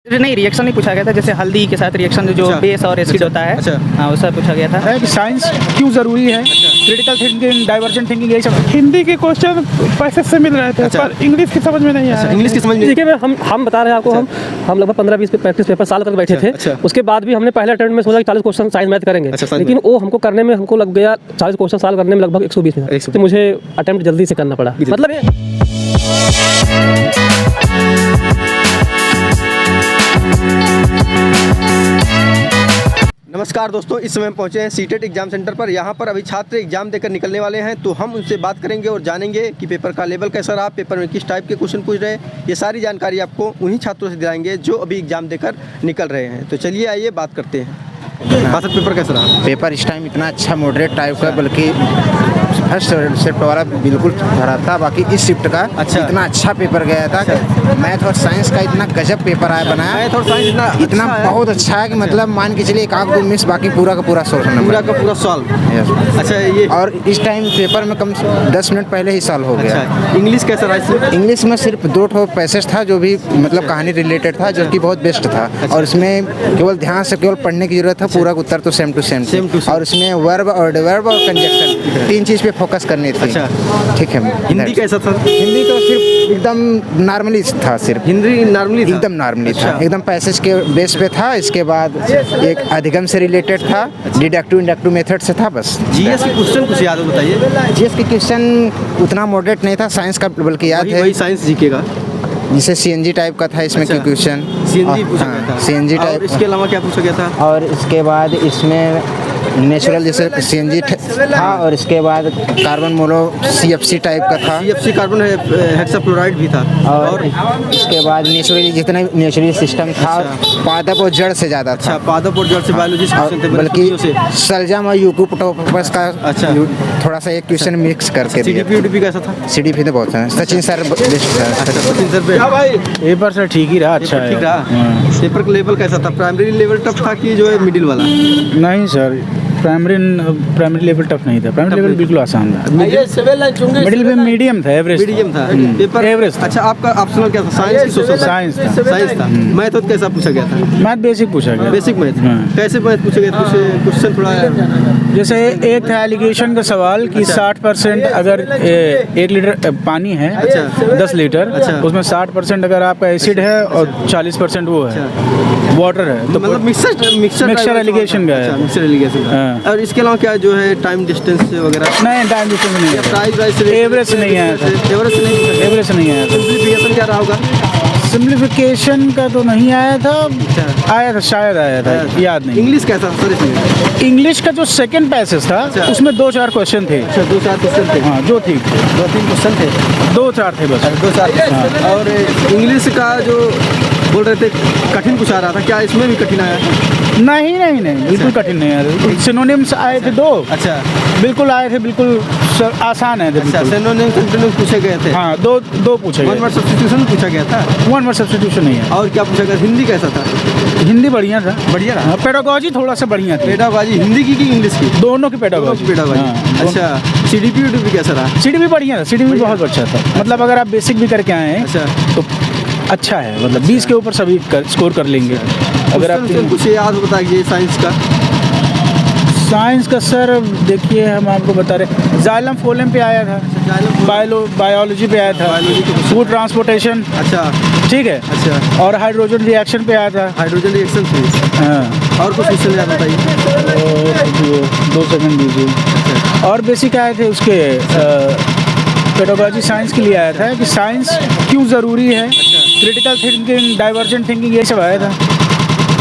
नहीं, रिएक्शन नहीं पूछा गया था। जैसे हल्दी के साथ रिएक्शन जो बेस और एसिड होता है, हाँ उसका पूछा गया था। कि साइंस क्यों ज़रूरी है, क्रिटिकल थिंकिंग, डाइवर्जेंट थिंकिंग, यही सब। हिंदी के क्वेश्चन पैसे से मिल रहे थे पर इंग्लिश की समझ में नहीं आया। इंग्लिश की समझ में देखिए हम बता रहे हैं आपको, हम लगभग 15-20 प्रैक्टिस पेपर साल करके बैठे थे। उसके बाद भी हमने पहले अटेम्प्ट में सोचा कि 40 क्वेश्चन साइंस मैथ करेंगे, लेकिन वो हमको करने में हमको लग गया 40 क्वेश्चन साल करने में लगभग 120 मिनट, तो मुझे अटेम्प्ट जल्दी से करना पड़ा। मतलब नमस्कार दोस्तों, इस समय पहुंचे हैं सीटेट एग्जाम सेंटर पर। यहाँ पर अभी छात्र एग्जाम देकर निकलने वाले हैं, तो हम उनसे बात करेंगे और जानेंगे कि पेपर का लेवल कैसा रहा, पेपर में किस टाइप के क्वेश्चन पूछ रहे हैं। ये सारी जानकारी आपको उन्हीं छात्रों से दिलाएंगे जो अभी एग्जाम देकर निकल रहे हैं। तो चलिए आइए बात करते हैं। हाँ सर, पेपर कैसा रहा? पेपर इस टाइम इतना अच्छा मॉडरेट टाइप का, बल्कि फर्स्ट शिफ्ट वाला बिल्कुल भरा था, बाकी इस शिफ्ट का इतना अच्छा पेपर गया था कि मैथ और साइंस का इतना गजब पेपर आया बनाया। मैथ और साइंस इतना बहुत अच्छा है कि मतलब मान के चलिए 1-2 मिस, बाकी पूरा का पूरा सॉल्व होना, पूरा का पूरा सॉल्व। अच्छा, ये और इस टाइम पेपर में कम 10 मिनट पहले ही सॉल्व हो गया। इंग्लिश कैसा रहा? इंग्लिश में सिर्फ 2 पैसेज था जो भी मतलब कहानी रिलेटेड था, जो कि बहुत बेस्ट था। और इसमें केवल ध्यान से केवल पढ़ने की जरूरत था, पूरा उत्तर तो सेम टू सेम। और इसमें वर्ब और एडवर्ब और कंजक्शन 3 चीज़ पे फोकस करनी थी। ठीक है। हिंदी कैसा था? हिंदी तो सिर्फ एकदम नॉर्मली था, सिर्फ हिंदी नॉर्मली था, एकदम नॉर्मली था, एकदम पैसेज के बेस पे था। इसके बाद एक अधिगम से रिलेटेड था, डिडक्टिव इंडक्टिव मेथड से था, बस। जीएस के क्वेश्चन कुछ याद हो बताइए। जीएस के क्वेश्चन उतना मॉडरेट नहीं था, साइंस का बल्कि याद है। वही साइंस जीके का, जिसे सीएनजी टाइप का था इसमें क्वेश्चन। सीएनजी पूछा गया था, सीएनजी टाइप। इसके अलावा क्या पूछा गया था? और इसके बाद इसमें नेचुरल जैसे सीएनजी था, और इसके बाद कार्बन मोनो सीएफसी टाइप का था। सीएफसी कार्बन हेक्साफ्लोराइड भी था। और इसके बाद नेचुरली जितना नेचुरली सिस्टम था, पादप और जड़ से ज़्यादा था। पादप और जड़ से बायोलॉजी क्वेश्चन थे, बल्कि सल्जाम और यूकोटोपस का थोड़ा सा एक क्वेश्चन मिक्स करके। सीडीपी कैसा था? सीडीपी तो बहुत है, सचिन सर बेस्ट था। सचिन सर पे पेपर सर ठीक ही रहा, अच्छा है। ठीक रहा। पेपर का लेवल कैसा था? प्राइमरी लेवल टफ था कि जो है मिडिल वाला? नहीं सर, प्राइमरी लेवल टफ नहीं था, प्राइमरी लेवल बिल्कुल आसान था। मिडिल में मीडियम था, एवरेज था। Paper average. अच्छा, आपका ऑप्शनल क्या था? साइंस की सोशल? साइंस था। मैथ तो कैसा पूछा गया था? मैथ बेसिक पूछा गया। बेसिक मैथ कैसे मैथ पूछा गया? क्वेश्चन थोड़ा जैसे एक था एलिगेशन का सवाल कि 60% अगर 1 लीटर पानी है, 10 लीटर, उसमें 60% अगर आपका एसिड है और 40% वो है वाटर है, तो मतलब मिक्सचर एलिगेशन का है। Mixture allegation. और इसके अलावा क्या जो है टाइम डिस्टेंस वगैरह? नहीं, टाइम डिस्टेंस नहीं है, प्राइस एवरेज नहीं आया था। एवरेज नहीं आया। सिंप्लीफिकेशन क्या रहा होगा? सिम्प्लीफिकेशन का तो नहीं आया था, आया था, शायद आया था, याद नहीं। इंग्लिश कैसा सर? इसमें इंग्लिश का जो सेकंड पैसेज था उसमें 2-4 क्वेश्चन थे। 2-4 क्वेश्चन थे? हाँ, 2-3 क्वेश्चन थे, 2-4 थे बस। 2-4। और इंग्लिश का जो बोल रहे थे कठिन कुछ आ रहा था, क्या इसमें भी कठिन आया? नहीं, बिल्कुल कठिन नहीं आया। सिनोनिम्स आए थे 2। अच्छा, बिल्कुल आए थे, बिल्कुल आसान है। सिनोनिम सिनोनिम पूछे गए थे? हाँ, 2 पूछे गए। 1 वर्ड सब्स्टिट्यूशन पूछा गया था? 1 वर्ड सब्स्टिट्यूशन नहीं है। और क्या पूछा गया? हिंदी कैसा था? हिंदी बढ़िया था। बढ़िया रहा। पेडागॉजी थोड़ा सा बढ़िया थी। पेडागॉजी हिंदी की इंग्लिश की? दोनों की पेडागॉजी। अच्छा, सीडीपी कैसा रहा? सीडीपी बढ़िया था, सीडीपी बहुत अच्छा था। मतलब अगर आप बेसिक भी करके आए हैं तो अच्छा है, मतलब 20 के ऊपर सभी स्कोर कर लेंगे। अगर आप कुछ याद बताइए साइंस का सर, देखिए हम आपको बता रहे, जाइलम फोलम पे आया था, बायोलॉजी पे आया था, फूड ट्रांसपोर्टेशन, अच्छा ठीक है, अच्छा, और हाइड्रोजन रिएक्शन पे आया था। हाइड्रोजन रिएक्शन पे, हाँ। और कुछ क्वेश्चन याद बताइए। 2 सेकंड दीजिए। और बेसिक आए थे उसके पेडागॉजी साइंस के लिए आया था कि साइंस क्यों ज़रूरी है, क्रिटिकल थिंकिंग, डाइवर्जेंट थिंकिंग, ये सब आया था।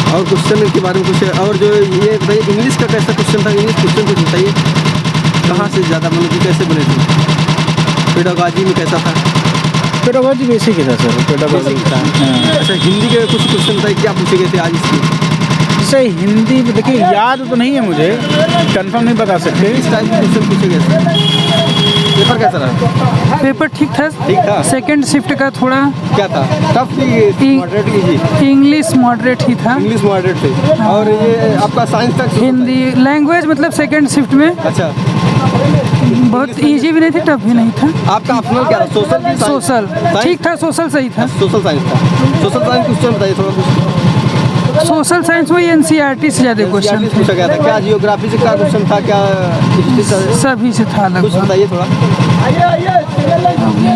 और क्वेश्चन के बारे में कुछ, और जो ये बताइए इंग्लिश का कैसा क्वेश्चन था? इंग्लिश क्वेश्चन कुछ बताइए, कहाँ से ज़्यादा मतलब कि कैसे बने थे? पेडागॉजी में कैसा था? पेडागॉजी बेसिक ही था सर, पेडागॉजी था। अच्छा, हिंदी के कुछ क्वेश्चन बताइए, क्या पूछे गए थे आज इसकी? जैसे हिंदी में देखिए, याद तो नहीं है मुझे, कंफर्म नहीं बता सकते। इस टाइप के क्वेश्चन पूछे गए थे? पेपर कैसा रहा? पेपर ठीक था। ठीक था। सेकंड शिफ्ट का थोड़ा क्या था? टफ थी, मॉडरेट इजी? इंग्लिश मॉडरेट ही था। इंग्लिश मॉडरेट थी। और ये आपका साइंस तक हिंदी लैंग्वेज मतलब सेकंड शिफ्ट में अच्छा, बहुत इजी भी नहीं थी, टफ भी नहीं था। आपका ऑप्शनल क्या था? सोशल की सोशल ठीक था, सोशल सही था। सोशल साइंस था। सोशल साइंस क्वेश्चन बताइए थोड़ा कुछ। सोशल साइंस वही एनसीईआरटी से ज़्यादा क्वेश्चन NCERT पूछा गया था क्या? जियोग्राफी से क्या क्वेश्चन था? क्या हिस्ट्री से? सभी से था कुछ लगभग। बताइए थोड़ा।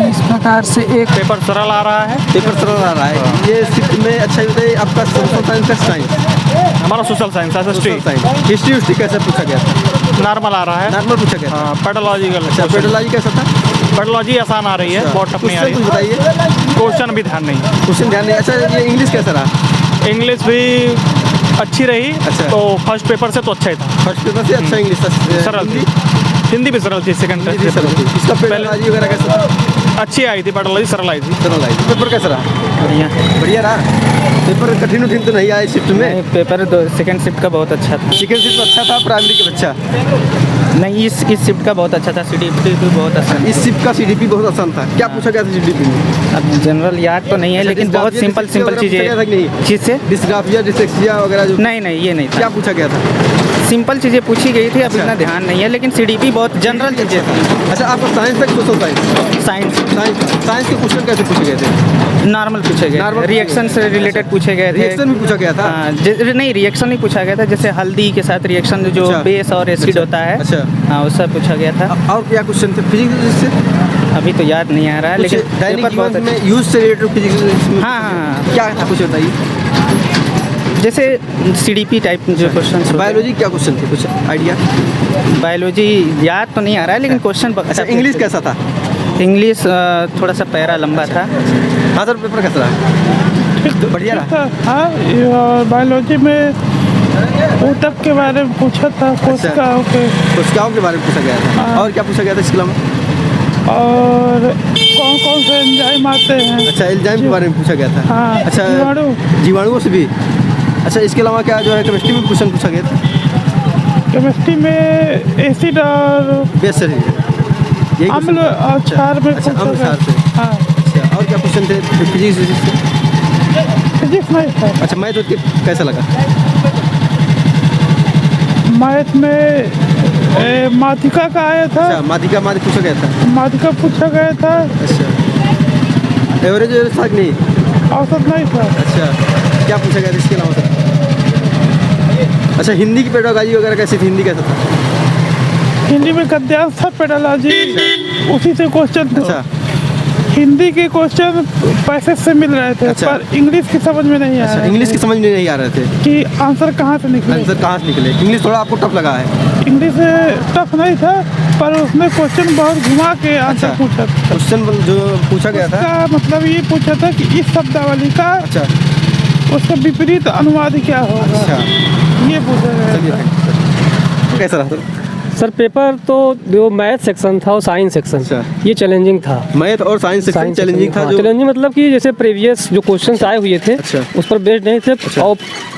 इस प्रकार से एक पेपर सरल आ रहा है। पेपर सरल आ रहा है। ये शिफ्ट में अच्छा ही बताइए आपका सोशल साइंस का साइंस? हमारा social science social science. History कैसे पूछा गया था? नॉर्मल आ रहा है। नॉर्मल पूछा गया था। पेडोलॉजिकल। अच्छा, पेडोलॉजी कैसा था? पेडोलॉजी आसान आ रही है, बहुत टफ नहीं आ रही कुछ बताइए। है। क्वेश्चन भी ध्यान नहीं। क्वेश्चन ध्यान नहीं। अच्छा, ये इंग्लिश कैसा रहा? इंग्लिश भी अच्छी रही। अच्छा। तो फर्स्ट पेपर से तो अच्छा ही था। फर्स्ट पेपर से अच्छा इंग्लिश था। सरल थी। हिंदी भी सरल थी। सेकंड हिंदी सरल थी। इसका पेडोलॉजी वगैरह कैसा था? अच्छी आई थी, पेडोलॉजी सरल आई थी। सरल आई। पेपर कैसा रहा? बढ़िया। बढ़िया रहा। पेपर कठिन उठिन तो नहीं आया शिफ्ट में? पेपर सेकंड शिफ्ट का बहुत अच्छा था। सेकंड शिफ्ट अच्छा था प्राइमरी के बच्चा? नहीं, इस शिफ्ट का बहुत अच्छा था। CDP भी बहुत आसान। इस शिफ्ट का CDP बहुत आसान था। क्या पूछा गया था CDP में? अब जनरल याद तो नहीं है, लेकिन बहुत सिंपल सिंपल चीज़ें। चीज़ से डिस्ग्राफिया, डिस्लेक्सिया वगैरह जो नहीं नहीं, ये नहीं था। क्या पूछा गया था? सिंपल चीज़ें पूछी गई थी, अब अच्छा। इतना ध्यान नहीं है, लेकिन CDP बहुत जनरल चीज़ें थी। अच्छा, आपका साइंस तक सोशल साइंस? साइंस के क्वेश्चन कैसे पूछे गए थे? नॉर्मल पूछे गए। Normal रिएक्शन से रिलेटेड पूछे गए थे। रिएक्शन भी पूछा गया था? हाँ, नहीं, रिएक्शन नहीं पूछा गया था। जैसे हल्दी के साथ रिएक्शन जो अच्छा। बेस और एसिड होता है। अच्छा। हाँ, उससे पूछा गया था। और क्या क्वेश्चन थे फिजिक्स से? अभी तो याद नहीं आ रहा है, लेकिन दैनिक पेपर बहुत जीवन अच्छा। में यूज से रिलेटेड फिजिक्स? हाँ, हाँ। क्या था कुछ बताइए। जैसे CDP टाइप जो क्वेश्चन। बायोलॉजी क्या क्वेश्चन थे, कुछ आइडिया? बायोलॉजी याद तो नहीं आ रहा है, लेकिन क्वेश्चन। अच्छा, इंग्लिश कैसा था? इंग्लिश थोड़ा सा पैरा लंबा था। हाँ सर, पेपर कैसा रहा? बढ़िया रहा। हाँ, और बायोलॉजी में ऊतक के बारे में पूछा था, कोशिकाओं के। कोशिकाओं के बारे में पूछा गया था। हाँ। और क्या पूछा गया था इसके अलावा? और कौन कौन से एंजाइम आते हैं। अच्छा, एंजाइम के बारे में पूछा गया था। हाँ, अच्छा, जीवाणुओं से भी। अच्छा, इसके अलावा क्या जो है केमिस्ट्री में क्वेश्चन पूछा गया था? केमिस्ट्री में एसिड और बेस से यही अम्ल question? और क्षार में अच्छा, पूछा अम्ल गया। क्षार से। हाँ, अच्छा, और क्या क्वेश्चन थे फिजिक्स से? फिजिक्स नहीं था। अच्छा, मैथ कैसा लगा? मैथ में माध्यिका का आया था। अच्छा, माध्यिका पूछा गया था। माध्यिका पूछा गया था। अच्छा, एवरेज था कि नहीं? औसत नहीं था। अच्छा, क्या पूछा गया था इसके अलावा सर? अच्छा, हिंदी की पेडागॉजी वगैरह कैसी थी? हिंदी कैसा था? हिंदी में गद्यांश था, पेडोलॉजी उसी से क्वेश्चन था। अच्छा। हिंदी के क्वेश्चन पैसेज से मिल रहे थे। अच्छा। पर इंग्लिश की समझ में नहीं आ अच्छा, रहा इंग्लिश की समझ में नहीं आ रहे थे कि आंसर कहाँ से निकले। आंसर कहाँ से निकले? इंग्लिश थोड़ा आपको टफ लगा है? इंग्लिश टफ नहीं था, पर उसने क्वेश्चन बहुत घुमा के आंसर अच्छा। पूछा था। क्वेश्चन जो पूछा गया था? उसका मतलब ये पूछा था कि इस शब्दावली का अच्छा। उसका विपरीत अनुवाद क्या होगा। अच्छा, ये पूछा गया था। कैसा रहा सर? सर पेपर तो जो मैथ सेक्शन था और साइंस सेक्शन अच्छा। ये चैलेंजिंग था। मैथ और साइंस सेक्शन चैलेंजिंग था। चैलेंजिंग मतलब कि जैसे प्रीवियस जो क्वेश्चंस आए हुए थे अच्छा। उस पर बेस्ड नहीं थे और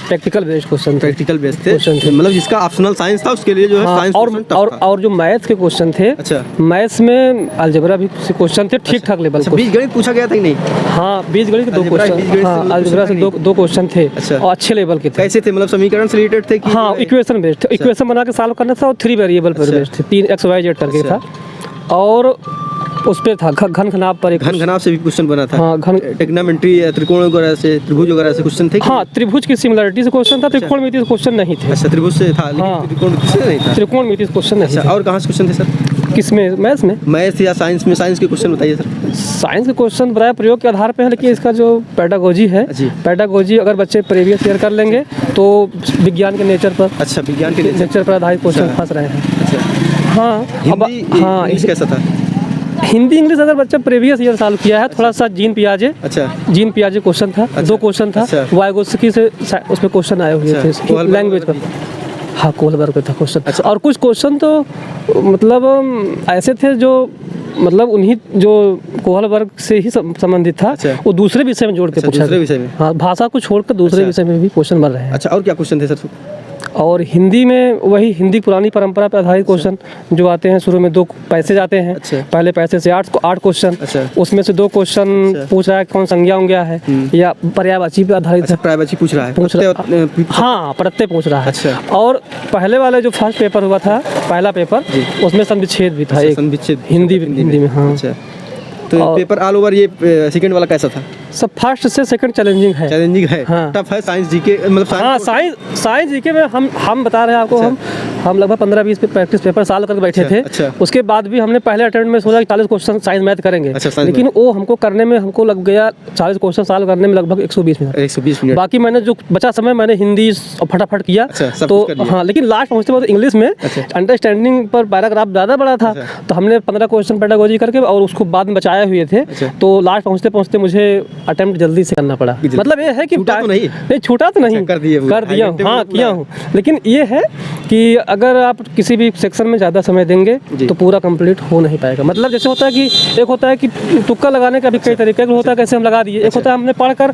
प्रैक्टिकल बेस्ड क्वेश्चन थे। प्रैक्टिकल बेस्ड थे। क्वेश्चन थे। मतलब जिसका ऑप्शनल साइंस था उसके लिए जो है हाँ, साइंस और, क्वेश्चन टफ और, था। और जो मैथ के क्वेश्चन थे, अच्छा। मैथ्स में अलजेब्रा भी क्वेश्चन थे ठीक ठाक लेवल अच्छा, के। बीजगणित पूछा गया था कि नहीं? हाँ, बीजगणित के दो अलजेब्रा, क्वेश्चन। बीजगणित से हाँ, दो अलजेब्रा से क्वेश्चन दो क्वेश्चन थे अच्छा। और अच्छे लेवल के थे। कैसे थे? मतलब समीकरण से रिलेटेड थे कि? हाँ, इक्वेशन बेस्ड। इक्वेशन बना के सॉल्व करना था और 3 वेरिएबल पर अच्छा। बेस्ड थे। 3 XYZ करके था और उस पे था घन घनाभ पर एक घन से भी क्वेश्चन बना था। हाँ, ट्रिग्नोमेट्री, त्रिकोण वगैरह से, त्रिभुज वगैरह से क्वेश्चन थे कि? हाँ, त्रिभुज की सिमिलरिटी से क्वेश्चन था। त्रिकोणमिति से क्वेश्चन नहीं थे। अच्छा, त्रिभुज से था, हाँ। लेकिन त्रिकोण से नहीं था। त्रिकोणमिति से क्वेश्चन नहीं अच्छा, थे। और कहाँ से क्वेश्चन थे सर? किसमें? मैथ्स में? मैथ या साइंस में? साइंस के क्वेश्चन बताइए सर। साइंस के क्वेश्चन बराबर प्रयोग के आधार पे है, लेकिन इसका जो पेडागोजी है, जी। पेडागोजी अगर बच्चे प्रीवियस ईयर कर लेंगे तो विज्ञान के नेचर पर अच्छा, विज्ञान के नेचर पर आधारित क्वेश्चन फंस रहे हैं। अच्छा, हाँ, अब हिंदी हाँ, इंग्लिश कैसा था? हिंदी इंग्लिश अगर बच्चा प्रीवियस ईयर सॉल्व किया है, थोड़ा सा जीन पियाजे क्वेश्चन था। अच्छा। 2 क्वेश्चन था। अच्छा। वाइगोत्स्की से उसमें क्वेश्चन आए हुए अच्छा, थे कोहलबर्ग लैंग्वेज पर। हाँ, कोहलबर्ग पे था क्वेश्चन। अच्छा। और कुछ क्वेश्चन तो मतलब ऐसे थे जो मतलब उन्हीं जो कोहलबर्ग से ही संबंधित था। अच्छा। वो दूसरे विषय में जोड़ के अच्छा, पूछा दूसरे गया। विषय में? हाँ, भाषा को छोड़कर दूसरे अच्छा। विषय में भी क्वेश्चन बन रहे हैं। अच्छा, और क्या क्वेश्चन थे सर? और हिंदी में वही हिंदी पुरानी परंपरा पर आधारित क्वेश्चन जो आते हैं। शुरू में 2 पैसेज आते हैं। पहले पैसेज से 8 क्वेश्चन, उसमें से 2 क्वेश्चन पूछ रहा है कौन संज्ञा उंज्ञा है या पर्यायवाची पे आधारित है। पर्यायवाची पूछ रहा है, हाँ, प्रत्यय पूछ रहा है। और पहले वाले जो फर्स्ट पेपर हुआ था, पहला पेपर, उसमें संविच्छेद भी था, हिंदी में। हाँ, तो पेपर ऑल ओवर ये सेकंड वाला कैसा था? सब फर्स्ट से सेकंड चैलेंजिंग है। हाँ। टफ है। साइंस जीके मतलब हाँ, साइंस जीके में हम बता रहे हैं आपको। हम लगभग 15-20 प्रैक्टिस पेपर साल करके बैठे थे। उसके बाद भी हमने पहले अटेम्प्ट में सोचा कि 40 क्वेश्चन साइंस मैथ करेंगे, लेकिन वो हमको करने में हमको लग गया 40 क्वेश्चन साल करने में लगभग 120 मिनट। बाकी मैंने जो बचा समय मैंने हिंदी फटाफट किया। तो हाँ, लेकिन लास्ट पहुँचते वक्त इंग्लिश में अंडरस्टैंडिंग पर पैराग्राफ ज़्यादा बड़ा था, तो हमने 15 क्वेश्चन पेडागोजी करके और उसको बाद में बचाए हुए थे। तो लास्ट पहुँचते मुझे अटेम्प्ट जल्दी से करना पड़ा। मतलब ये है कि छूटा तो नहीं, कर दिया हूँ। हाँ, किया हूँ। लेकिन ये है कि अगर आप किसी भी सेक्शन में ज़्यादा समय देंगे तो पूरा कंप्लीट हो नहीं पाएगा। मतलब जैसे होता है कि एक होता है कि तुक्का लगाने का भी कई तरीके होता है, कैसे हम लगा दिए। एक होता है हमने पढ़कर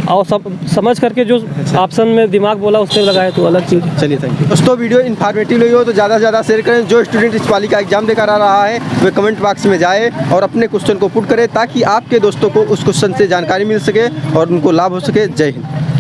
और समझ करके जो ऑप्शन में दिमाग बोला उससे लगाए, तो अलग चीज़। चलिए, थैंक यू दोस्तों। वीडियो इन्फॉर्मेटिव लगी हो तो ज़्यादा से ज़्यादा शेयर करें। जो स्टूडेंट इस वाली का एग्जाम देकर आ रहा है वे कमेंट बॉक्स में जाए और अपने क्वेश्चन को पुट करे, ताकि आपके दोस्तों को उस क्वेश्चन से जानकारी मिल सके और उनको लाभ हो सके। जय हिंद।